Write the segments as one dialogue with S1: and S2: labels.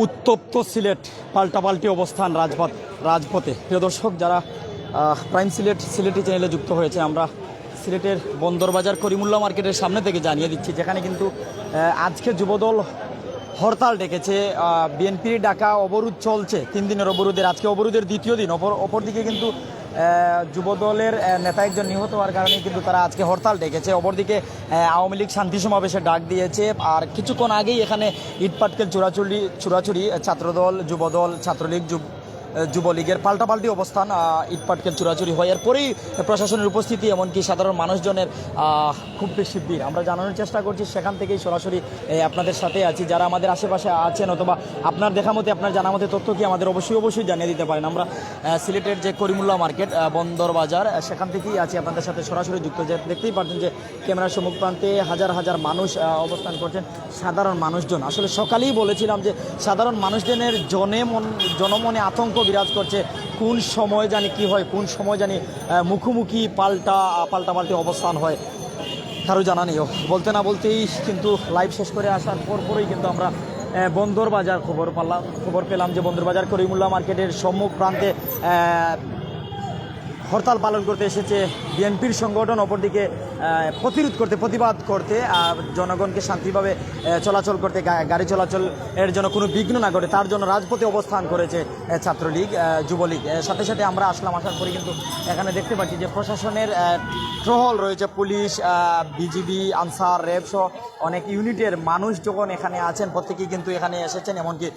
S1: উত্তপ্ত সিলেট, পাল্টাপাল্টি অবস্থান রাজপথে। প্রিয় দর্শক, যারা প্রাইম সিলেটি চ্যানেলে যুক্ত হয়েছে, আমরা সিলেটের বন্দরবাজার করিমুল্লাহ মার্কেটের সামনে থেকে জানিয়ে দিচ্ছি, যেখানে কিন্তু আজকে যুবদল হরতাল ডেকেছে। বিএনপির ডাকা অবরোধ চলছে, 3 দিনের অবরোধের আজকে অবরোধের দ্বিতীয় দিন। অপরদিকে কিন্তু যুবদলের নেতা একজন নিহত হওয়ার কারণে কিন্তু তারা আজকে হরতাল ডেকেছে। অপরদিকে আওয়ামী লীগ শান্তি সমাবেশে ডাক দিয়েছে। আর কিছুক্ষণ আগেই এখানে ইটপাটকেল চুরাচুরি ছাত্রদল, যুবদল, ছাত্রলীগ, যুবলীগের পাল্টাপাল্টি অবস্থান, ইটপাটকেল চুরাচুরি হয়। এরপরেই প্রশাসনের উপস্থিতি, এমনকি সাধারণ মানুষজনের খুব বেশি ভিড়। আমরা জানানোর চেষ্টা করছি, সেখান থেকেই সরাসরি আপনাদের সাথে আছি। যারা আমাদের আশেপাশে আছেন অথবা আপনার দেখা মতে, আপনার জানা মতে তথ্য কি আমাদের অবশ্যই জানিয়ে দিতে পারেন। আমরা সিলেটের যে করিমুল্লাহ মার্কেট, বন্দরবাজার, সেখান থেকেই আছি আপনাদের সাথে সরাসরি যুক্ত। যে দেখতেই পাচ্ছেন যে ক্যামেরার সম্মুখ প্রান্তে হাজার হাজার মানুষ অবস্থান করছেন। সাধারণ মানুষজন, আসলে সকালেই বলেছিলাম যে সাধারণ মানুষজনের জনমনে আতঙ্ক বিরাজ করছে। কোন সময় জানি কি হয়, কোন সময় জানি মুখোমুখি পাল্টাপাল্টি অবস্থান হয়, কারো জানা নেই। বলতে না বলতেই কিন্তু লাইভ শেষ করে আসার পরই কিন্তু আমরা বন্দরবাজার খবর পেলাম যে বন্দরবাজার করিমুল্লাহ মার্কেটের সম্মুখ প্রান্তে হরতাল পালন করতে এসেছে বিএনপির সংগঠন। অপরদিকে প্রতিবাদ করতে, জনগণকে শান্তিভাবে চলাচল করতে, গাড়ি চলাচল এর জন্য কোনো বিঘ্ন না ঘটে, তার জন্য রাজপথে অবস্থান করেছে ছাত্রলীগ, যুবলীগ। সাথে আমরা আসার পরে কিন্তু এখানে দেখতে পাচ্ছি যে প্রশাসনের টহল রয়েছে। পুলিশ, বিজিবি, আনসার, র্যাব সহ অনেক ইউনিটের মানুষ যখন এখানে আছেন, প্রত্যেকেই কিন্তু এখানে এসেছেন। এমনকি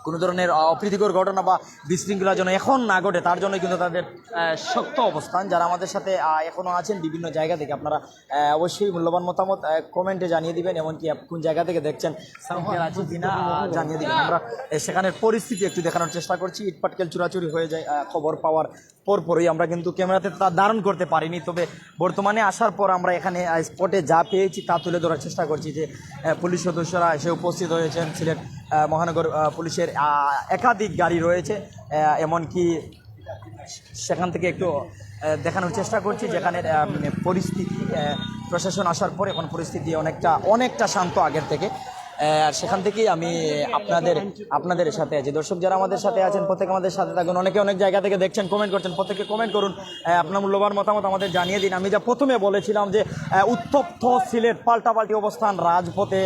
S1: কোনো ধরনের অপ্রীতিকর ঘটনা বা বিশৃঙ্খলা যেন এখন না ঘটে, তার জন্য কিন্তু তাদের শক্ত অবস্থান। যারা আমাদের সাথে এখনও আছেন বিভিন্ন জায়গা থেকে, আপনারা অবশ্যই মূল্যবান মতামত কমেন্টে জানিয়ে দিবেন। এমনকি কোন জায়গা থেকে দেখছেন আছে কিনা জানিয়ে দিবেন। আমরা সেখানের পরিস্থিতি একটু দেখানোর চেষ্টা করছি। ইটপাটকেল চুরাচুরি হয়ে যায় খবর পাওয়ার পরই আমরা কিন্তু ক্যামেরাতে তা ধারণ করতে পারিনি। তবে বর্তমানে আসার পর আমরা এখানে স্পটে যা পেয়েছি তা তুলে ধরার চেষ্টা করছি। যে পুলিশ সদস্যরা এসে উপস্থিত হয়েছেন, সিলেট মহানগর পুলিশের একাধিক গাড়ি রয়েছে। এমনকি সেখান থেকে একটু দেখানোর চেষ্টা করছি, যেখানে পরিস্থিতি প্রশাসন আসার পর এখন পরিস্থিতি অনেকটা শান্ত আগের থেকে। আর সেখান থেকেই আমি আপনাদের সাথে আছি। দর্শক, যারা আমাদের সাথে আছেন প্রত্যেকে আমাদের সাথে থাকুন। অনেক জায়গা থেকে দেখছেন, কমেন্ট করছেন, প্রত্যেকে কমেন্ট করুন, আপনার মূল্যবান মতামত আমাদের জানিয়ে দিন। আমি যা প্রথমে বলেছিলাম যে উত্তপ্ত সিলেট, পাল্টাপাল্টি অবস্থান রাজপথে।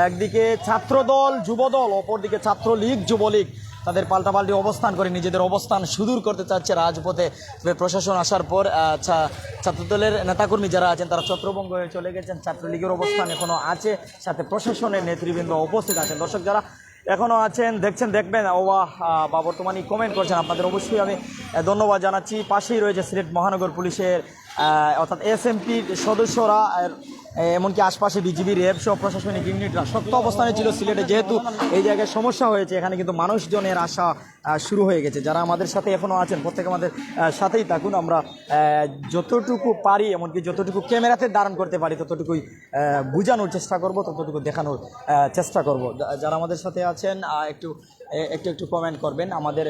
S1: একদিকে ছাত্রদল, যুবদল, অপরদিকে ছাত্রলীগ, যুবলীগ তাদের পাল্টাপাল্টি অবস্থান করে নিজেদের অবস্থান সুদূর করতে চাচ্ছে রাজপথে। তবে প্রশাসন আসার পর ছাত্রদলের নেতাকর্মী যারা আছেন তারা ছত্রভঙ্গ হয়ে চলে গেছেন। ছাত্রলীগের অবস্থান এখনও আছে, সাথে প্রশাসনের নেতৃবৃন্দ উপস্থিত আছেন। দর্শক, যারা এখনও আছেন, দেখবেন বা বর্তমানে কমেন্ট করছেন, আপনাদের অবশ্যই আমি ধন্যবাদ জানাচ্ছি। পাশেই রয়েছে সিলেট মহানগর পুলিশের অর্থাৎ এসএমপির সদস্যরা, এমনকি আশপাশে বিজিবি, র্যাব সহ প্রশাসনিক ইউনিটরা শক্ত অবস্থানে ছিল সিলেটে। যেহেতু এই জায়গায় সমস্যা হয়েছে, এখানে কিন্তু মানুষজনের আসা শুরু হয়ে গেছে। যারা আমাদের সাথে এখনও আছেন প্রত্যেকে আমাদের সাথেই থাকুন। আমরা যতটুকু পারি, এমনকি যতটুকু ক্যামেরাতে ধারণ করতে পারি, ততটুকুই বোঝানোর চেষ্টা করব, ততটুকু দেখানোর চেষ্টা করব। যারা আমাদের সাথে আছেন একটু কমেন্ট করবেন। আমাদের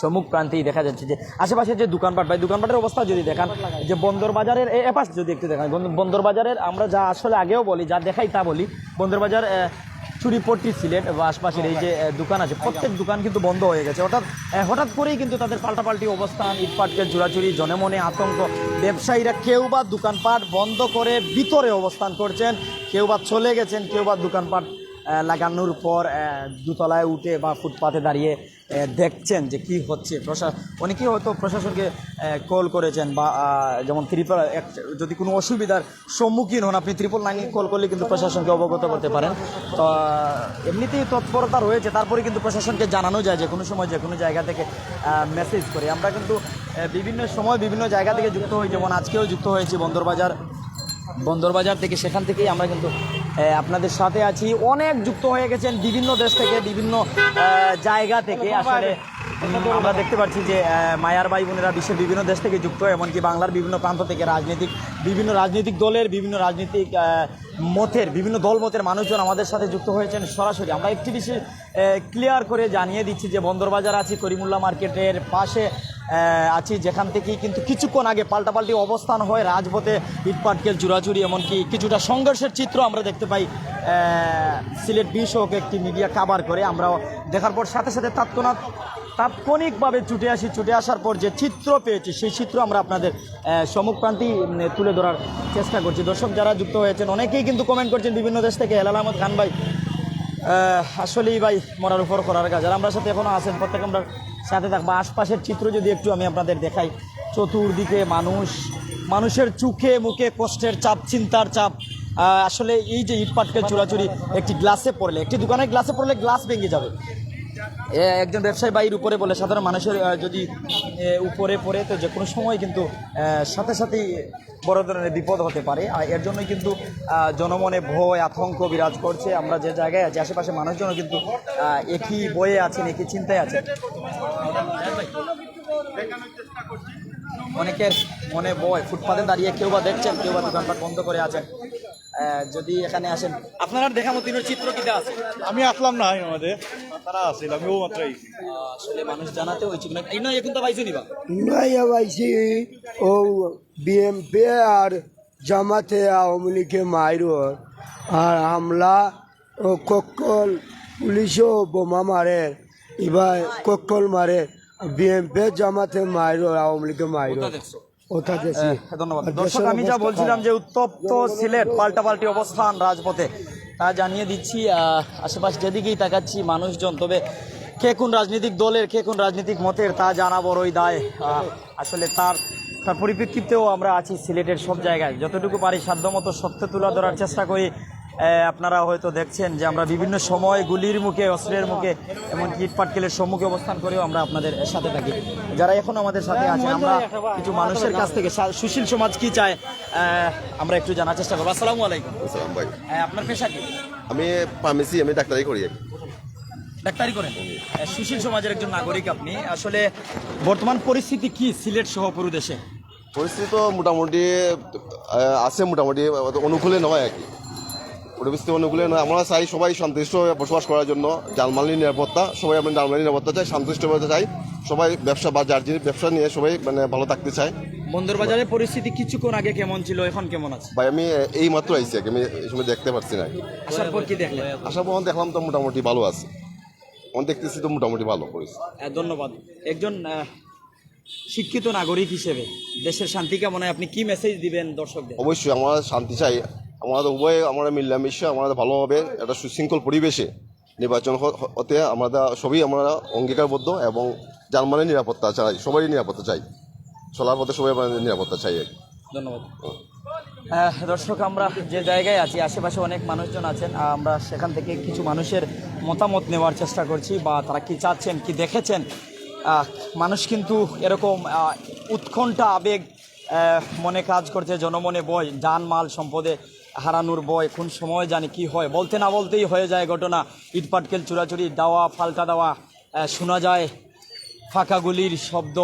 S1: সম্মুখ প্রান্তেই দেখা যাচ্ছে যে আশেপাশে যে দোকানপাটের অবস্থা যদি দেখান, যে বন্দরবাজারের এপাশ যদি একটু দেখান, বন্দরবাজারের আমরা যা আসলে আগেও বলি, যা দেখাই তা বলি, বন্দরবাজার চুরিপট্টি সিলেট বা আশপাশের এই যে দোকান আছে, প্রত্যেক দোকান কিন্তু বন্ধ হয়ে গেছে। হঠাৎ করেই কিন্তু তাদের পাল্টাপাল্টি অবস্থান, ইটপাটকেল চুরাচুরি, জনমনে আতঙ্ক। ব্যবসায়ীরা কেউ বা দোকানপাট বন্ধ করে ভিতরে অবস্থান করছেন, কেউ বা চলে গেছেন, কেউ বা দোকানপাট লাগানোর পর দোতলায় উঠে বা ফুটপাতে দাঁড়িয়ে দেখছেন যে কি হচ্ছে। অনেকেই হয়তো প্রশাসনকে কল করেছেন, বা যেমন যদি কোনো অসুবিধার সম্মুখীন হন, আপনি 999 কল করলে কিন্তু প্রশাসনকে অবগত করতে পারেন। তো এমনিতেই তৎপরতা রয়েছে, তারপরে কিন্তু প্রশাসনকে জানানো যায় যে কোনো সময় যে কোনো জায়গা থেকে মেসেজ করে। আমরা কিন্তু বিভিন্ন সময় বিভিন্ন জায়গা থেকে যুক্ত হই, যেমন আজকেও যুক্ত হয়েছি বন্দরবাজার থেকে। সেখান থেকেই আমরা কিন্তু আপনাদের সাথে আছি। অনেক যুক্ত হয়ে গেছেন বিভিন্ন দেশ থেকে, বিভিন্ন জায়গা থেকে। আসলে আমরা দেখতে পাচ্ছি যে মায়ার ভাই বোনেরা বিশ্বের বিভিন্ন দেশ থেকে যুক্ত, এমনকি বাংলার বিভিন্ন প্রান্ত থেকে বিভিন্ন রাজনৈতিক দলের, বিভিন্ন রাজনৈতিক বিভিন্ন দলমতের মানুষজন আমাদের সাথে যুক্ত হয়েছেন সরাসরি। আমরা একটি বিষয় ক্লিয়ার করে জানিয়ে দিচ্ছি যে বন্দরবাজার আছি করিমুল্লাহ মার্কেটের পাশে। আছি, যেখান থেকে কিন্তু কিছুক্ষণ আগে পাল্টাপাল্টি অবস্থান হয় রাজপথে, ইটপাটকেল চুরাচুরি, এমনকি কিছুটা সংঘর্ষের চিত্র আমরা দেখতে পাই। সিলেট বিষয়ক একটি মিডিয়া কাভার করে, আমরাও দেখার পর সাথে সাথে তাৎক্ষণিকভাবে ছুটে আসার পর যে চিত্র পেয়েছি সেই চিত্র আমরা আপনাদের সম্মুখপ্রান্তি তুলে ধরার চেষ্টা করছি। দর্শক যারা যুক্ত হয়েছেন অনেকেই কিন্তু কমেন্ট করছেন বিভিন্ন দেশ থেকে। হেলাল আহমদ খান ভাই, আসলেই ভাই মরার উপর করার কাজ। আর আমরা সাথে এখনও আছেন, প্রত্যেক আমরা সাথে থাকবো। আশপাশের চিত্র যদি একটু আমি আপনাদের দেখাই, চতুর্দিকে মানুষের চোখে মুখে কষ্টের চাপ, চিন্তার চাপ। আসলে এই যে ইটপাটকেল চুরাচুরি, একটি দোকানের গ্লাসে পড়লে গ্লাস ভেঙে যাবে। একজন ব্যবসায়ী বাইর উপরে বলে সাধারণ মানুষের যদি উপরে পড়ে তো যে কোনো সময় কিন্তু সাথে সাথেই বড় ধরনের বিপদ হতে পারে। আর এর জন্যই কিন্তু জনমনে ভয় আতঙ্ক বিরাজ করছে। আমরা যে জায়গায় আছি আশেপাশে মানুষজনও কিন্তু একই বয়ে আছেন, একই চিন্তায় আছেন। অনেকের মনে ভয়, ফুটপাতে দাঁড়িয়ে কেউ বা দেখছেন, কেউ বা দোকানপাট বন্ধ করে আছেন। যদি এখানে আসেন, আপনার দেখা মতো চিত্র কিটা আছে?
S2: আমি আসলাম না আমাদের তারা আসছিল, আমি ও মাত্র
S1: আসলে মানুষ জানাতে হয়েছে কিনা এই নয়, এখন তো পাইছো নিবা
S3: নয়া পাইছি ও বিএমপি আর জামাতে আওয়ামী লীগে মাইর আর হামলা ও কক্কল পুলিশও বোমা মারে, এবার কক্কল মারে বিএমপি জামাতে মাইর আওয়ামী লীগে মাইর ওটা দেখছি।
S1: ধন্যবাদ। দর্শক, আমি যা বলছিলাম যে উত্তপ্ত সিলেট, পাল্টাপাল্টি অবস্থান রাজপথে, তা জানিয়ে দিচ্ছি। আশেপাশে যেদিকেই তাকাচ্ছি মানুষজন, তবে কে কোন রাজনৈতিক দলের, কে কোন রাজনৈতিক মতের তা জানা বড়ই দায়। আসলে তার পরিপ্রেক্ষিতেও আমরা আছি সিলেটের সব জায়গায়, যতটুকু পারি সাধ্যমতো সত্য তুলে ধরার চেষ্টা করি। আপনারা হয়তো দেখছেন যে আমরা বিভিন্ন সময় গুলির মুখে, অস্ত্রের মুখে, এমনকি ইটপাটকেলের সম্মুখে অবস্থান করেও আমরা আপনাদের সাথে থাকি। যারা এখন আমাদের সাথে আছে, আমরা কিছু মানুষের কাছ থেকে সুশীল সমাজ কি চায় আমরা একটু জানার চেষ্টা করবো। আসসালামু আলাইকুম।
S4: আসসালাম ভাই,
S1: আপনার পেশা কি?
S4: আমি ফার্মেসি, আমি ডাক্তারি করি।
S1: ডাক্তারি করেন? সুশীল সমাজের একজন নাগরিক আপনি। আসলে বর্তমান পরিস্থিতি কি সিলেট সহ পুরো দেশে?
S4: পরিস্থিতি তো মোটামুটি আছে, মোটামুটি অনুকূলে নয় আর কি, পরিস্থিতি অনুকূলে নয়। আমরা চাই সবাই শান্তিষ্ঠভাবে বসবাস করার জন্য, জানমালের নিরাপত্তা, সবাই আমরা জানমালের নিরাপত্তা চাই, শান্তিষ্ঠভাবে চাই সবাই। ব্যবসা বা যার জিনিস ব্যবসা নিয়ে সবাই ভালো থাকতে চায়।
S1: বন্দরবাজারের পরিস্থিতি কিছুক্ষণ আগে কেমন ছিল, এখন কেমন আছে?
S4: ভাই আমি এই মাত্র আইসি, আমি এই সময় দেখতে পারছি না।
S1: আসার পর কি দেখলেন?
S4: আসার পর দেখলাম তো মোটামুটি ভালো আছে, আমি দেখতেছি তো মোটামুটি ভালো পরিস্থিতি।
S1: ধন্যবাদ। একজন শিক্ষিত নাগরিক হিসেবে দেশের শান্তি কেমন হয়, আপনি কি মেসেজ দিবেন দর্শকদের?
S4: অবশ্যই আমরা শান্তি চাই, আমাদের উভয় আমরা মিলামিশে আমাদের ভালোভাবে একটা সুশৃঙ্খল পরিবেশে নির্বাচন হতে আমরা সবই আমরা অঙ্গীকারবদ্ধ, এবং জানমালের নিরাপত্তা চাই, সবারই নিরাপত্তা চাই, চলার পথে সবাই আমাদের নিরাপত্তা চাই।
S1: ধন্যবাদ। দর্শক, আমরা যে জায়গায় আছি আশেপাশে অনেক মানুষজন আছেন, আমরা সেখান থেকে কিছু মানুষের মতামত নেওয়ার চেষ্টা করছি, বা তারা কি চাচ্ছেন, কি দেখেছেন। মানুষ কিন্তু এরকম উৎকণ্ঠা, আবেগ মনে কাজ করছে, জনমনে ভয়, জানমাল সম্পদে হারানোর ভয়, কোন সময় জানি কি হয়, বলতে না বলতেই হয়ে যায় ঘটনা। ইটপাটকেল চুরাচুরি, দেওয়া পাল্টা দেওয়া, শোনা যায় ফাঁকা গুলির শব্দ।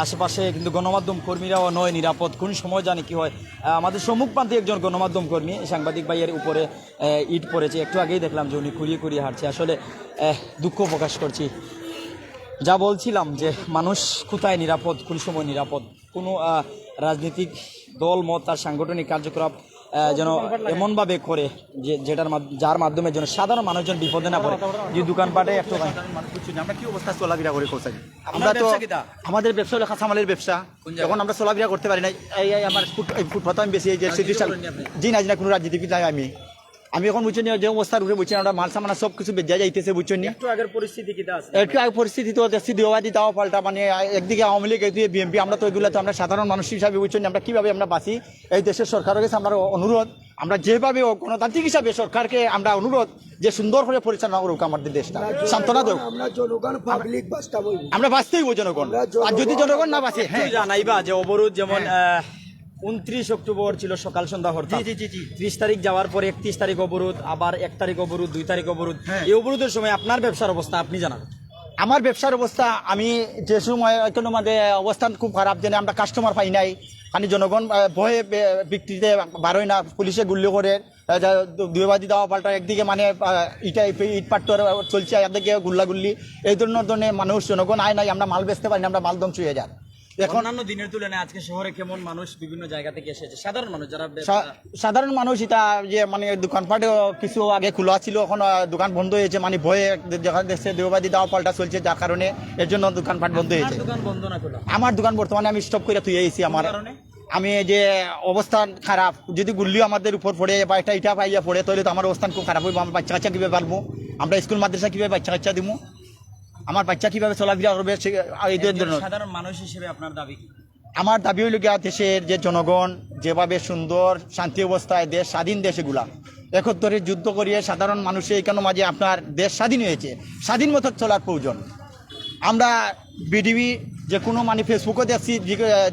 S1: আশেপাশে কিন্তু গণমাধ্যম কর্মীরাও নয় নিরাপদ, কোন সময় জানি কি হয়। আমাদের সম্মুখপ্রান্তে একজন গণমাধ্যম কর্মী, সাংবাদিক ভাইয়ের উপরে ইট পড়েছে, একটু আগেই দেখলাম যে উনি কুড়িয়ে হাঁটছে। আসলে দুঃখ প্রকাশ করছি। যা বলছিলাম যে মানুষ কোথায় নিরাপদ, কোন সময় নিরাপদ, কোনো রাজনৈতিক দল মত তার সাংগঠনিক কার্যকলাপ যেন এমনভাবে করে যার মাধ্যমে যেন সাধারণ মানুষজন বিপদে না পড়ে। যে দোকানপাটে একটু
S2: আমরা কি অবস্থা চলাফেরা করে কোথায়, আমরা তো আমাদের ব্যবসা হলো কাঁচামালের ব্যবসা, যখন আমরা চলাফেরা করতে পারি না। এই আমার ফুটপাত আমি বেশি, এই যে জি না কোনো রাজনীতি নাই। আমি এখন বুঝছেন যে অবস্থার উপরে বুঝছেন, আমরা মাল সামানা সব কিছু বেজা যাইতেছে, বুঝছেন নি।
S1: একটু আগের পরিস্থিতি কি আছে?
S2: একটু আগে পরিস্থিতি তো দেখছি দেওয়াদি দাও পাল্টা, মানে একদিকে আওয়ামী লীগ, একদিকে বিএনপি। আমরা তো এগুলো তো আমরা সাধারণ মানুষ হিসাবে বুঝছেন আমরা কিভাবে আমরা বাঁচি। এই দেশের সরকারের কাছে আমরা অনুরোধ, আমরা যেভাবে গণতান্ত্রিক হিসাবে সরকারকে আমরা অনুরোধ যে সুন্দর করে পরিচালনা করুক আমাদের দেশটা, সান্ত্বনা দেব।
S3: আমরা জনগণ পাবলিক বাঁচতে বলবো,
S2: আমরা বাঁচতেই হইব জনগণ, আর যদি জনগণ না বাঁচে, হ্যাঁ
S1: জানাইবা যে অবরোধ যেমন 29 অক্টোবর ছিল সকাল সন্ধ্যা হরতাল, 30 তারিখ যাওয়ার পরে 31 তারিখ অবরোধ, আবার 1 তারিখ অবরোধ, 2 তারিখ অবরোধ। এই অবরোধের সময় আপনার ব্যবসার অবস্থা আপনি জানান।
S2: আমার ব্যবসার অবস্থা, আমি যে সময় এখন আমাদের অবস্থান খুব খারাপ, যেন আমরা কাস্টমার পাই নাই, মানে জনগণ ভয়ে বিক্রিতে বারোই না, পুলিশে গুল্লি করে, দুইবাদি দেওয়া পাল্টা একদিকে মানে ইট পাট্টর চলছে, একদিকে গুল্লাগুল্লি, এই ধরনের মানুষ জনগণ আয় নাই, আমরা মাল বেচতে পারি না, আমরা মাল ধ্বংস হয়ে যায়। এখন
S1: অন্যান্য দিনের তুলনায় আজকে শহরে কেমন মানুষ বিভিন্ন জায়গা থেকে এসেছে, সাধারণ মানুষ যারা
S2: সাধারণ মানুষ এটা যে মানে দোকানপাট কিছু আগে খোলা ছিল, এখন দোকান বন্ধ হয়েছে, মানে ভয়ে দেখা যাচ্ছে দেওবাদি দেওয়া পাল্টা চলছে, যার কারণে এর জন্য দোকানপাট বন্ধ হয়েছে।
S1: দোকান বন্ধ না খোলা?
S2: আমার দোকান বর্তমানে আমি স্টপ করে তুই আইছি। আমার আমি যে অবস্থান খারাপ, যদি গুল্লিও আমাদের উপর পড়ে বা এটা ইটা পাইয়া পড়ে, তাহলে তো আমার অবস্থান খুব খারাপ হইব। আমার বাচ্চা কাচ্চা কীভাবে পারবো, আমরা স্কুল মাদ্রাসা কীভাবে বাচ্চা কাচ্চা দিব, আমার বাচ্চা কীভাবে চলাফেরা করবে, এই ধরনের।
S1: সাধারণ মানুষ হিসেবে আপনার দাবি কি?
S2: আমার দাবি হইল গিয়া দেশের যে জনগণ যেভাবে সুন্দর শান্তি অবস্থায় দেশ স্বাধীন দেশ, এগুলা একত্তরে যুদ্ধ করিয়ে সাধারণ মানুষের কেন মাঝে আপনার দেশ স্বাধীন হয়েছে, স্বাধীন মতো চলার প্রয়োজন। আমরা বিডিবি যে কোনো মানে ফেসবুকে দেখছি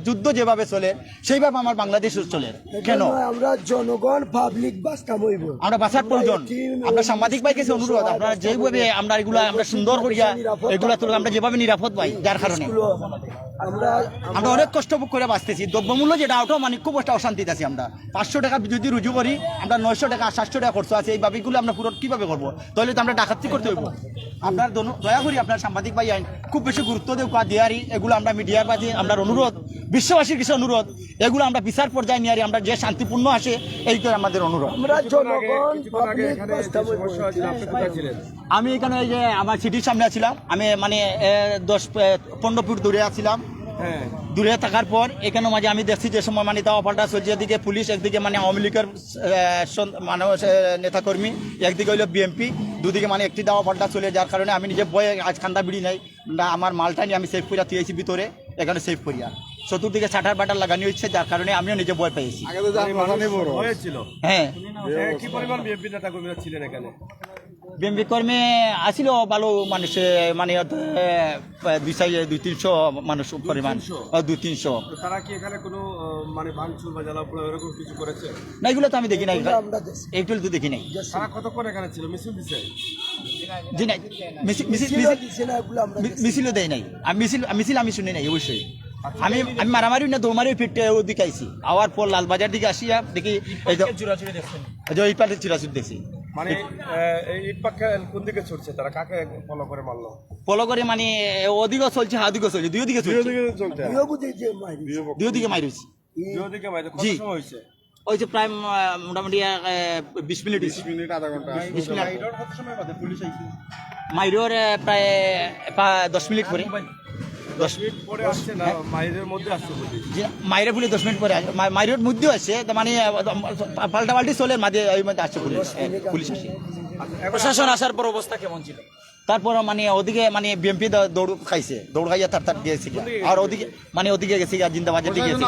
S2: যুদ্ধ যেভাবে চলে সেইভাবে আমার বাংলাদেশও চলে। কেন
S3: আমরা জনগণ পাবলিক বাস্তা হইব,
S2: আমরা বাঁচার প্রয়োজন। আমরা সাংবাদিক ভাই কাছে অনুরোধ, আপনারা যেভাবে আমরা এগুলা আমরা সুন্দর করিয়া এগুলা তুলে আমরা যেভাবে নিরাপদ পাই, যার কারণে আমরা অনেক কষ্ট করে বাঁচতেছি। দ্রব্যমূল্য যেটা ওটাও মানে খুব একটা অশান্তিতে আছি। আমরা 500 টাকা যদি রুজু করি, আমরা 900 টাকা 700 টাকা খরচ আছে, এই ভাবিগুলো আমরা পূরণ কীভাবে করবো? তাহলে তো আমরা ডাকাতি করতে হইব। আপনার দয়া করি আপনার সাংবাদিক ভাই আইন খুব বেশি গুরুত্ব দেওয়া দিয়ারি, এগুলো আমরা মিডিয়ার মাঝে আমরা অনুরোধ, বিশ্ববাসীর কিছু অনুরোধ, এগুলো আমরা বিচার পর্যায়ে নিয়ে আমরা যে শান্তিপূর্ণ আসে এইটাই আমাদের অনুরোধ।
S3: আমরা জনগণ পাবলিক বাস্তা হইব।
S2: আমি এখানে এই যে আমার সিটির সামনে আছিলাম, আমি মানে 10-15 ফুট দূরে আছিলাম। দূরে থাকার পর এখানে মাঝে আমি দেখছি যে সময় মানে দাওয়া পাল্টা চলছে, এদিকে পুলিশ, একদিকে মানে আওয়ামী লীগের মানুষ নেতাকর্মী, একদিকে হইলো বিএমপি, দুদিকে মানে একটি দাওয়া পাল্টা চলে, যার কারণে আমি নিজে বয়ে আজ কান্দা বিড়ি নাই না, আমার মালটা নিয়ে আমি সেভ করিয়া তুইছি ভিতরে, এখানে সেভ করিয়া চতুর্দিকে ছাটার বাটার লাগানো হচ্ছে, যার কারণে আমিও নিজে ভয় পেয়েছি। হ্যাঁ,
S5: কি পরিমাণ বিএনপি নেতা কর্মীরা ছিলেন এখানে?
S2: বিএমপি কর্মী আসিল ভালো মানুষ, মানে 200-300 মানুষ পরিমাণ, 200-300।
S5: তারা কি এখানে কোনো মানে ভাঙচুর বা জ্বালাপোড়া এরকম কিছু করেছে?
S2: না, এগুলো তো আমি দেখি নাই, এইগুলো তো দেখি নাই।
S5: তারা কতক্ষণ এখানে ছিল? মিছিল দিছে?
S2: জি নাই, মিছিলও দেয় নাই। মিছিল আমি শুনি নাই অবশ্যই। আমি মারামারি না দৌমারি ফিরতে ওদিকে আইছি, আওয়ার পর লালবাজার দিকে আসিয়া দেখি এই যে এই পাল্টে চিরাচুর দেখছি।
S5: মানে এই ইট পাখা কোন দিকে ছুটছে, তারা কাকে ফলো করে মারলো?
S2: ফলো করে মানে ওদিকে চলছে, হাদিকে চলছে, দুই দিকে চলছে, দুই দিকে মারি হয়েছে।
S5: দুদিকে মাইরে কত
S2: জি।
S5: সময় হয়েছে?
S2: ওই যে প্রায় মোটামুটি 20 মিনিট,
S5: 20 মিনিট আধা ঘন্টা।
S2: 20 মিনিট।
S5: মাইরোর কত সময় বাদে পুলিশ আইছে?
S2: মাইরোর প্রায় 10 মিনিট পরে,
S5: 10 মিনিট পরে আসছে না মাইরের মধ্যে আসছে পুলিশ?
S2: মাইরে পুলিশ 10 মিনিট পরে, মাইরের মধ্যেও আসছে, মানে পাল্টা পাল্টি চলে মাঝে ওই মধ্যে আসছে পুলিশ আসে।
S1: প্রশাসন আসার পর অবস্থা কেমন ছিল?
S2: তারপর মানে ওদিকে মানে বিএমপি দৌড় খাইছে, দৌড় খাইয়া তার গিয়েছে, আর ওদিকে মানে ওদিকে গেছে জিন্দাবাজার দিকে গেছে,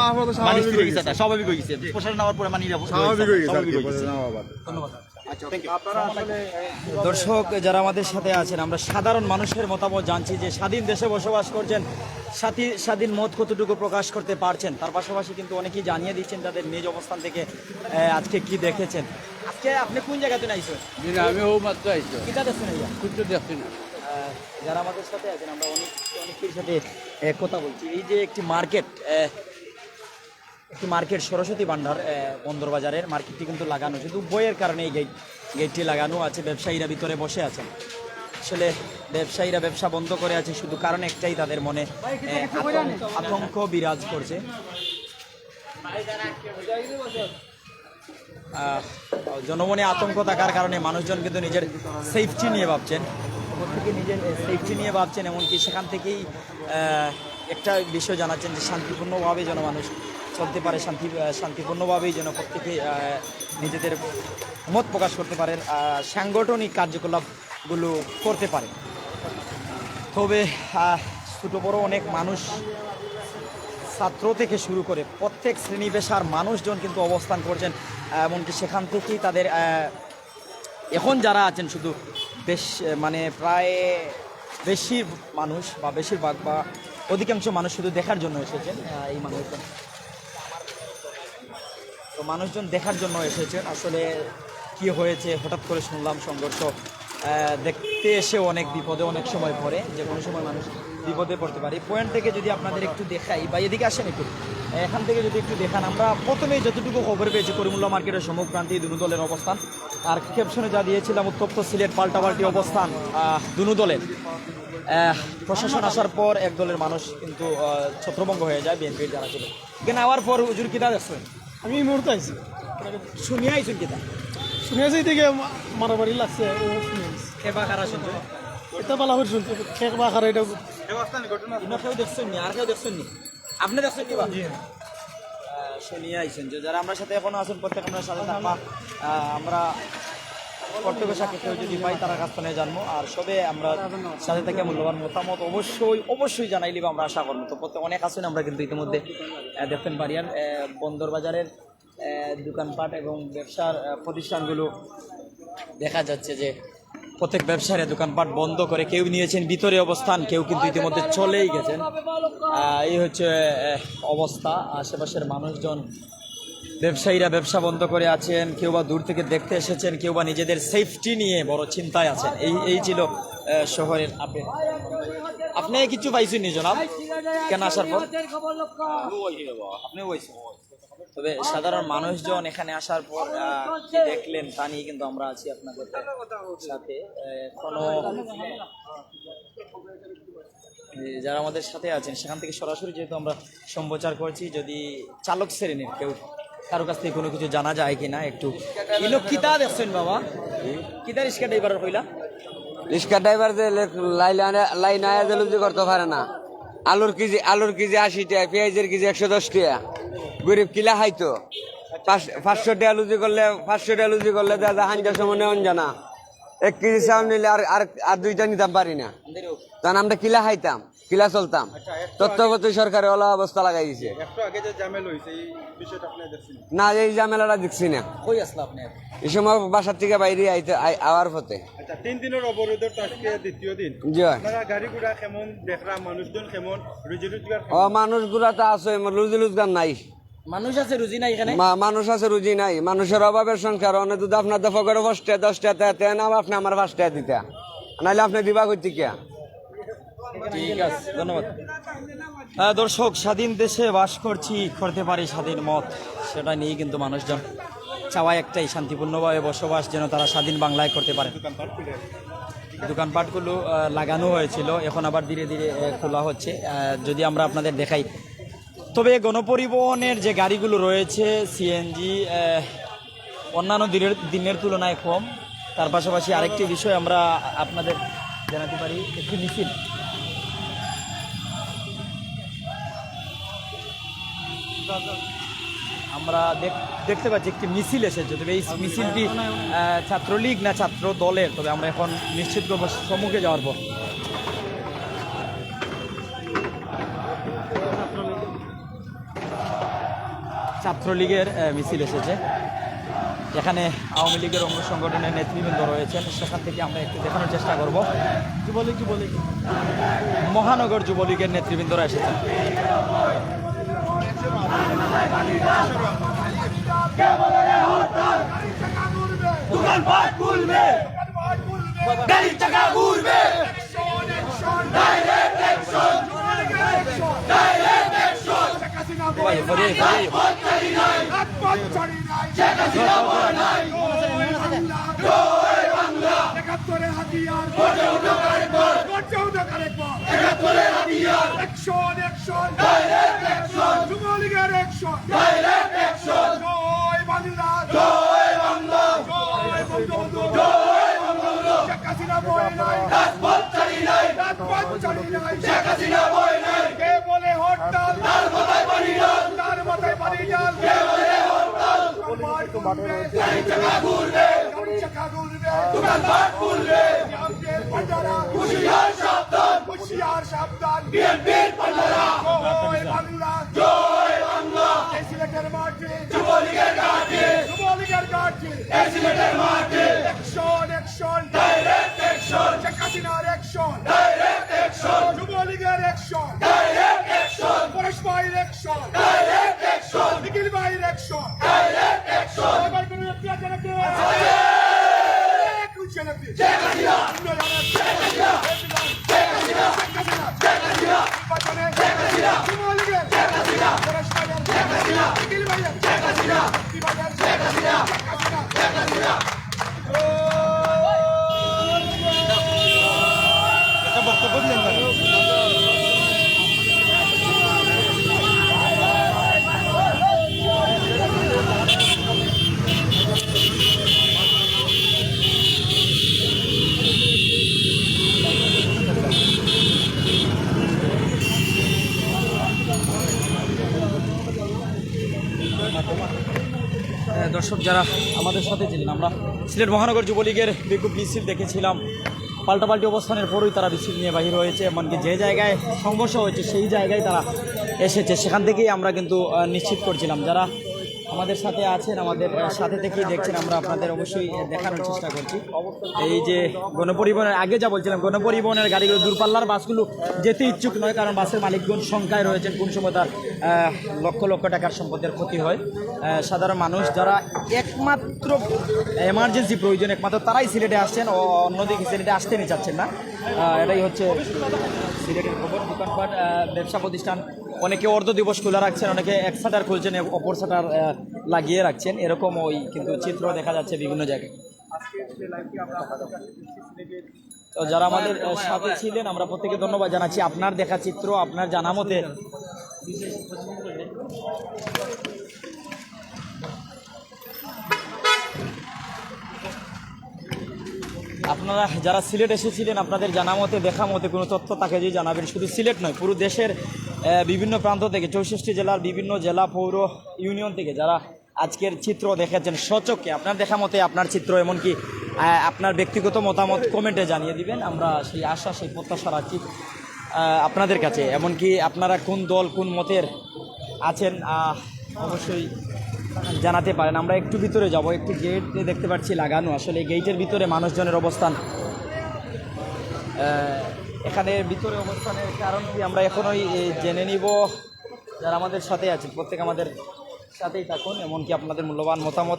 S2: মানে স্থির গেছে, স্বাভাবিক হয়ে গেছে। প্রশাসন নেওয়ার পরে মানে স্বাভাবিক হয়ে গেছে।
S1: ধন্যবাদ। দর্শক যারা আমাদের সাথে আছেন, আমরা সাধারণ মানুষের মতামত জানছি যে স্বাধীন দেশে বসবাস করছেন, স্বাধীন মত কতটুকু প্রকাশ করতে পারছেন, তার পাশাপাশি কিন্তু অনেকেই জানিয়ে দিচ্ছেন তাদের নিজ অবস্থান থেকে আজকে কি দেখেছেন। আজকে আপনি কোন জায়গাতে নাইছেন?
S6: আমি ও মাত্র আইছো
S1: কিটা দেখছেন?
S6: কিছু দেখছি না।
S1: যারা আমাদের সাথে আছেন আমরা অনেকের সাথে কথা বলছি। এই যে একটি মার্কেট সরস্বতী ভান্ডার বন্দরবাজারের মার্কেটটি কিন্তু লাগানো, শুধু বইয়ের কারণে এই গেটটি লাগানো আছে। ব্যবসায়ীরা ভিতরে বসে আছেন, আসলে ব্যবসায়ীরা ব্যবসা বন্ধ করে আছে শুধু কারণ একটাই, তাদের মনে আতঙ্ক বিরাজ করছে। জনমনে আতঙ্ক থাকার কারণে মানুষজন কিন্তু নিজের সেফটি নিয়ে ভাবছেন, নিজের সেফটি নিয়ে ভাবছেন। এমনকি সেখান থেকেই একটা বিষয় জানাচ্ছেন যে শান্তিপূর্ণভাবে যেন মানুষ চলতে পারে, শান্তিপূর্ণভাবেই যেন প্রত্যেকে নিজেদের মত প্রকাশ করতে পারেন, সাংগঠনিক কার্যকলাপগুলো করতে পারে। তবে ছোটো বড় অনেক মানুষ, ছাত্র থেকে শুরু করে প্রত্যেক শ্রেণী পেশার মানুষজন কিন্তু অবস্থান করছেন। এমনকি সেখান থেকেই তাদের এখন যারা আছেন শুধু মানে প্রায় বেশি মানুষ বা বেশিরভাগ বা অধিকাংশ মানুষ শুধু দেখার জন্য এসেছেন। এই মানুষজন দেখার জন্য এসেছেন। আসলে কি হয়েছে হঠাৎ করে শুনলাম সংঘর্ষ, দেখতে এসে অনেক বিপদে অনেক সময় পড়ে, যে কোনো সময় মানুষ বিপদে পড়তে পারে। পয়েন্ট থেকে যদি আপনাদের একটু দেখাই, বা এদিকে আসেন একটু, এখান থেকে যদি একটু দেখান, আমরা প্রথমেই যতটুকু খবর পেয়েছি করিমুল্লাহ মার্কেটের সম্মুখ প্রান্তে দুনো দলের অবস্থান, আর ক্যাপশনে যা দিয়েছিলাম উত্তপ্ত সিলেট পাল্টাপাল্টি অবস্থান দুনো দলের। প্রশাসন আসার পর এক দলের মানুষ কিন্তু ছত্রভঙ্গ হয়ে যায় বিএনপির যারা ছিল। এখানে আওয়ার পর হুজুর কিতা দেখছেন?
S7: আমি এই মুহূর্তে আইছি,
S1: শুনিয়ে আইসুন কিতা
S7: শুনেছি থেকে মারামারি লাগছে,
S1: খেবা খারা শুনছো?
S7: এটা পালা করে শুনছি খেক বা খারা এটা
S1: ইনো কেউ দেখছেন নি? আর কেউ দেখছেন নি? আপনি দেখছেন কি বা? শুনিয়ে আইসেন যে যারা আমরা সাথে এখনো আছেন প্রত্যেক আমরা সাথে থাকবা। আমরা প্রত্যেক সাথে কেউ যদি পাই তারা কাছ থেকে জানবো, আর সবে আমরা সাথে থেকে মূল্যবান মতামত অবশ্যই জানাইলি বা আমরা আশা করবো। তো প্রত্যেক অনেক আছেন, আমরা কিন্তু ইতিমধ্যে দেখতেন পারিয়ান বন্দর বাজারের দোকানপাট এবং ব্যবসার প্রতিষ্ঠানগুলো দেখা যাচ্ছে যে প্রত্যেক ব্যবসায়ীরা দোকানপাট বন্ধ করে কেউ নিয়েছেন ভিতরে অবস্থান, কেউ কিন্তু ইতিমধ্যে চলেই গেছেন। এই হচ্ছে অবস্থা। আশেপাশের মানুষজন, ব্যবসায়ীরা ব্যবসা বন্ধ করে আছেন, কেউ বা দূর থেকে দেখতে এসেছেন, কেউ বা নিজেদের সেফটি নিয়ে বড় চিন্তায় আছেন। এই ছিল শহরের আপডেট। আপনি কিছু পাইছেন নি জনাব কেন আসার পর? আপনি বলছেন, তবে সাধারণ মানুষজন এখানে আসার পর কি দেখলেন তা নিয়ে কিন্তু আমরা আছি আপনাদের সাথে। কোনো যারা আমাদের সাথে আছেন সেখান থেকে সরাসরি যেহেতু আমরা সম্প্রচার করছি, যদি চালক শ্রেণীর কেউ কারো কাছ থেকে কোনো কিছু জানা যায় কিনা একটু। ইলো কিতা দেখছেন বাবা? কিতা রিক্সা ড্রাইভার কইলা?
S8: রিক্সা ড্রাইভার যে লাইন আয়া যে করতে পারে না। আলুর কেজি 80 টাকা, পেঁয়াজের কেজি 110 টাকা। গরিব কিলা খাইতো 500 টাকা লুজি করলে দাদা হাঞ্জার সময় নেওয়া জানা 1 কেজি চাউল নিলে আর 2টা নিতাম পারি না, তখন আমরা কিলা খাইতাম, কিলা চলতাম। তত্ত্বাবধায়ক সরকারের ওলা অবস্থা লাগাই দিছে। না, এই ঝামেলাটা দেখছি না।
S1: কই আসলা আপনি?
S8: এই সময় বাসার থেকে বাইরে আওয়ার পথে।
S5: 3 দিনের অবরোধের আজকে দ্বিতীয় দিন।
S8: জি
S5: আপনারা গাড়ি ঘোড়া কেমন দেখরা, মানুষজন কেমন, রুজি রোজগার
S8: মানুষগুলা তো আছে, রুজি রোজগার নাই।
S1: মানুষ আছে, রুজি নাই এখানে।
S8: মানুষ আছে, রুজি নাই। মানুষের অভাবের সংখ্যার অনেক দুধ আপনার দফা করে 5 টাকা 10 টাকা তেন আপনি আমার 5 টাকা দিতে, নাহলে আপনি দিবা করতে কে?
S1: ঠিক আছে, ধন্যবাদ। দর্শক, স্বাধীন দেশে বাস করতে পারি স্বাধীন মত, সেটা নিয়েই কিন্তু মানুষজন চাওয়া একটাই, শান্তিপূর্ণভাবে বসবাস যেন তারা স্বাধীন বাংলায় করতে পারে। দোকানপাটগুলো লাগানো হয়েছিল, এখন আবার ধীরে ধীরে খোলা হচ্ছে। যদি আমরা আপনাদের দেখাই, তবে গণপরিবহনের যে গাড়িগুলো রয়েছে সিএনজি অন্যান্য দিনের তুলনায় কম। তার পাশাপাশি আরেকটি বিষয় আমরা আপনাদের জানাতে পারি, একটি মিছিল আমরা দেখতে পাচ্ছি, একটি মিছিল এসেছে। তবে এই মিছিলটি ছাত্রলীগ না ছাত্র দলের, তবে আমরা এখন নিশ্চিত করবো সম্মুখে যাওয়ার পর। ছাত্রলীগের মিছিল এসেছে, এখানে আওয়ামী লীগের অঙ্গ সংগঠনের নেতৃবৃন্দ রয়েছেন, সেখান থেকে আমরা একটু দেখানোর চেষ্টা করব। যুবলীগ মহানগর যুবলীগের নেতৃবৃন্দরা এসেছেন।
S2: একটা বক্তব্য দিলেন না?
S1: দর্শক যারা আমাদের সাথে ছিলেন, আমরা সিলেট মহানগর যুবলীগের বিক্ষোভ মিছিল দেখেছিলাম। পাল্টাপাল্টি অবস্থানের পরই তারা মিছিল নিয়ে বাহির হয়েছে, এমনকি যে জায়গায় সংঘর্ষ হয়েছে সেই জায়গায় তারা এসেছে। সেখান থেকেই আমরা কিন্তু নিশ্চিত করছিলাম যারা আমাদের সাথে আছেন, আমাদের সাথে থেকেই দেখছেন, আমরা আপনাদের অবশ্যই দেখানোর চেষ্টা করছি। এই যে গণপরিবহনের আগে যা বলছিলাম, গণপরিবহনের গাড়িগুলো দূরপাল্লার বাসগুলো যেতে ইচ্ছুক নয়, কারণ বাসের মালিকগণ সংখ্যায় রয়েছেন। কোন সময় তার লক্ষ লক্ষ টাকার সম্পদের ক্ষতি হয়। সাধারণ মানুষ যারা একমাত্র এমার্জেন্সি প্রয়োজন, একমাত্র তারাই সিলেটে আসছেন, ও অন্যদিকে সিলেটে আসতেই চাচ্ছেন না। এটাই হচ্ছে সিলেটের খবর। দোকানপাট, ব্যবসা প্রতিষ্ঠান অনেকে অর্ধ দিবস খোলা রাখছেন, অনেকে এক শাটার খুলছেন, অপর শাটার লাগিয়ে রাখছেন। এরকম ওই কিন্তু চিত্র দেখা যাচ্ছে বিভিন্ন জায়গায়। তো যারা আমাদের সাথে ছিলেন আমরা প্রত্যেকে ধন্যবাদ জানাচ্ছি। আপনার দেখা চিত্র, আপনার জানা মতে আপনারা যারা সিলেট এসেছিলেন, আপনাদের জানা মতে দেখা মতে কোনো তথ্য তাকে যে জানাবেন। শুধু সিলেট নয়, পুরো দেশের বিভিন্ন প্রান্ত থেকে, 64 জেলার বিভিন্ন জেলা পৌর ইউনিয়ন থেকে যারা আজকের চিত্র দেখেছেন সচক্ষে, আপনার দেখা মতে আপনার চিত্র, এমনকি আপনার ব্যক্তিগত মতামত কমেন্টে জানিয়ে দিবেন। আমরা সেই আশা, সেই প্রত্যাশা রাখছি আপনাদের কাছে। এমনকি আপনারা কোন দল, কোন মতের আছেন অবশ্যই জানাতে পারেন। আমরা একটু ভিতরে যাব, একটু গেট দেখতে পাচ্ছি লাগানো। আসলে গেটের ভিতরে মানুষজনের অবস্থান, এখানে ভিতরে অবস্থানের কারণ কি আমরা এখনই জেনে নিব। যারা আমাদের সাথে আছেন প্রত্যেক আমাদের সাথেই থাকুন, এমনকি আপনাদের মূল্যবান মতামত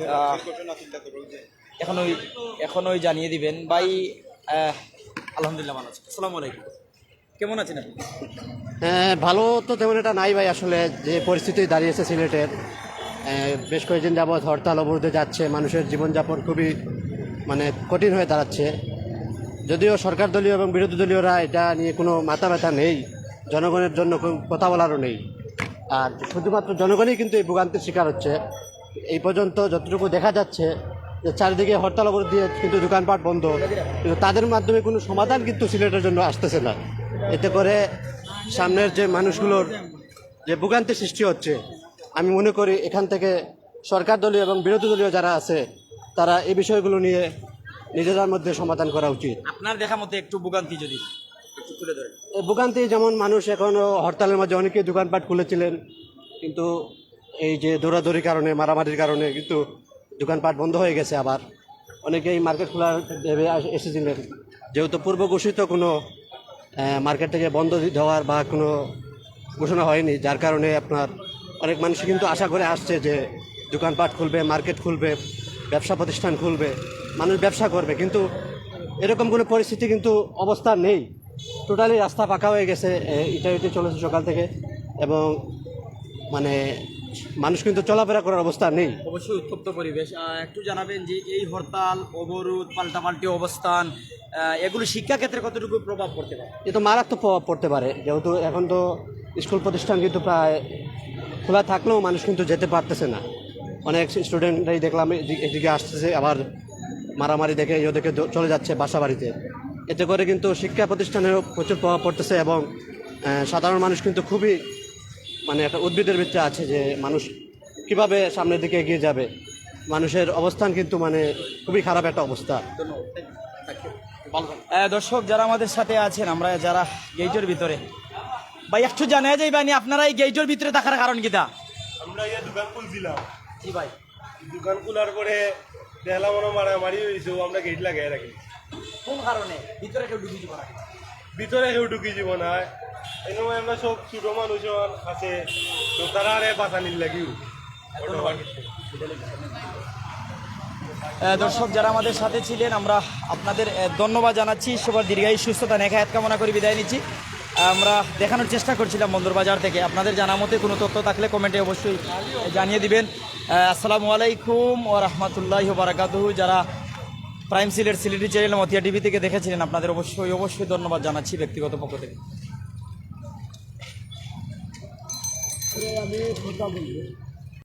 S1: এখনই জানিয়ে দিবেন। ভাই আলহামদুলিল্লাহ ভালো আছি। আসসালামু আলাইকুম, কেমন আছেন আপনি?
S9: হ্যাঁ, ভালো তো তেমন একটা নাই ভাই। আসলে যে পরিস্থিতি দাঁড়িয়েছে সিলেটের, বেশ কয়েকদিন যাবৎ হরতাল অবরোধে যাচ্ছে, মানুষের জীবনযাপন খুবই কঠিন হয়ে দাঁড়াচ্ছে। যদিও সরকার দলীয় এবং বিরোধী দলীয়রা এটা নিয়ে কোনো মাথা ব্যথা নেই, জনগণের জন্য কোনো কথা বলারও নেই। আর শুধুমাত্র জনগণই কিন্তু এই ভোগান্তির শিকার হচ্ছে। এই পর্যন্ত যতটুকু দেখা যাচ্ছে যে চারিদিকে হরতাল অবরোধ দিয়ে কিন্তু দোকানপাট বন্ধ, কিন্তু তাদের মাধ্যমে কোনো সমাধান কিন্তু সিলেটের জন্য আসতেছে না। এতে করে সামনের যে মানুষগুলোর যে ভোগান্তির সৃষ্টি হচ্ছে, আমি মনে করি এখান থেকে সরকার দলীয় এবং বিরোধী দলীয় যারা আছে তারা এই বিষয়গুলো নিয়ে নিজেদের মধ্যে সমাধান করা উচিত।
S1: আপনার দেখা মতে একটু ভোগান্তি যদি একটু তুলে ধরেন।
S9: ভোগান্তি যেমন মানুষ এখনও হরতালের মাঝে অনেকেই দোকানপাট খুলেছিলেন, কিন্তু এই যে দৌড়াদৌড়ির কারণে, মারামারির কারণে কিন্তু দোকানপাট বন্ধ হয়ে গেছে। আবার অনেকেই মার্কেট খোলার ভেবে এসেছিলেন, যেহেতু পূর্ব ঘোষিত কোনো মার্কেট থেকে বন্ধ দেওয়ার বা কোনো ঘোষণা হয়নি, যার কারণে আপনার অনেক মানুষ কিন্তু আশা করে আসছে যে দোকানপাট খুলবে, মার্কেট খুলবে, ব্যবসা প্রতিষ্ঠান খুলবে, মানুষ ব্যবসা করবে। কিন্তু এরকম কোনো পরিস্থিতি কিন্তু অবস্থা নেই। টোটালি রাস্তা ফাঁকা হয়ে গেছে, ইটাইটি চলেছে সকাল থেকে, এবং মানুষ কিন্তু চলাফেরা করার অবস্থা নেই।
S1: অবশ্যই উত্তপ্ত পরিবেশ। একটু জানাবেন যে এই হরতাল, অবরোধ, পাল্টাপাল্টি অবস্থান, এগুলো শিক্ষাক্ষেত্রে কতটুকু প্রভাব পড়তে পারে?
S9: এ তো মারাত্মক প্রভাব পড়তে পারে, যেহেতু এখন তো স্কুল প্রতিষ্ঠান কিন্তু প্রায় খোলা থাকলেও মানুষ কিন্তু যেতে পারতেছে না। অনেক স্টুডেন্টরাই দেখলাম এদিকে আসতেছে, আবার মারামারি দেখে ওদেরকে চলে যাচ্ছে বাসা বাড়িতে। এতে করে কিন্তু শিক্ষা প্রতিষ্ঠানেরও প্রচুর প্রভাব পড়তেছে, এবং সাধারণ মানুষ কিন্তু খুবই একটা উদ্ভিদের ভিতরে আছে যে মানুষ কিভাবে সামনের দিকে এগিয়ে যাবে। মানুষের অবস্থান কিন্তু খুবই খারাপ একটা অবস্থা।
S1: দর্শক যারা আমাদের সাথে আছেন, আমরা যারা গেটের ভিতরে, ভাই একটু জানা যাই ভাই আপনারা এই গেটের ভিতরে থাকার কারণ কিটা?
S5: আমরা এই দোকান খুলছিলাম,
S1: জি ভাই,
S5: দোকান খোলার পরে দেখলাম মারামারি হয়েছে, আমরা গেট লাগাই রাখি।
S1: কোন কারণে ভিতরে কেউ ঢুকি যাব না?
S5: ভিতরে কেউ ঢুকি যাব না, এরকম আমরা সব ছোট মানুষ আছে, তো তারা আরে বাঁচানির লাগিও।
S1: দর্শক যারা আমাদের সাথে ছিলেন, আমরা আপনাদের ধন্যবাদ জানাচ্ছি। সবার দীর্ঘায়ু সুস্থতা নেখায়াত কামনা করে বিদায় নিচ্ছি। আমরা দেখানোর চেষ্টা করছিলাম বন্দরবাজার থেকে। আপনাদের জানা মতে কোনো তথ্য থাকলে কমেন্টে অবশ্যই জানিয়ে দিবেন। আসসালামু আলাইকুম ও রহমতুল্লাহ বারাকাতুহু। যারা prime Sylhet Sylheti channel Matia TV থেকে দেখেছিলেন আপনাদের অবশ্যই ধন্যবাদ জানাচ্ছি ব্যক্তিগত পক্ষ থেকে।
S3: আমি কথা বলবো